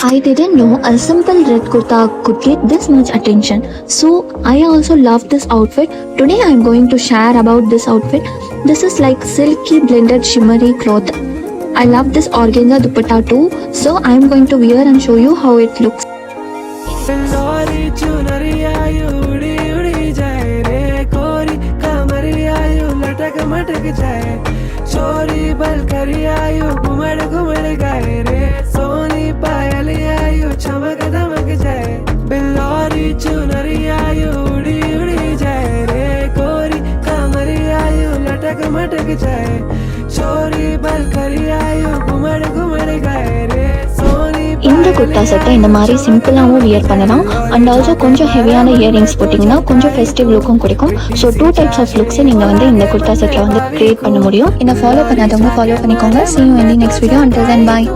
I didn't know a simple red kurta could get this much attention. So I also love this outfit. Today I am going to share about this outfit. This is like silky blended shimmery cloth. I love this organza dupatta too. So I am going to wear and show you how it looks. चोरी बल करी आयु घुमड़ घुमड़ गए रे सोनी पायल आयु चमक दमक जाए बिल्लौरी चुनरी आयु उड़ी उड़ी जाए रे कोरी कमरी आयु लटक मटक जाए चोरी बल करी आयु घुमड़ घुमड़ गए रे सोनी இந்த குர்தா செட்டை இந்த மாதிரி சிம்பிளாகவும் வியர் பண்ணலாம் அண்ட் ஆல்சோ கொஞ்சம் ஹெவியான இயரிங்ஸ் போட்டிங்கன்னா கொஞ்சம் ஃபெஸ்டிவ் லுக்கும் கொடுக்கும். ஸோ 2 டைப்ஸ் ஆஃப் லுக்ஸை நீங்கள் வந்து இந்த குர்தா செட்டில் வந்து க்ரியேட் பண்ண முடியும். என்னை ஃபாலோ பண்ணாதவங்க ஃபாலோ பண்ணிக்கோங்க. See you in the next video. Until then, bye.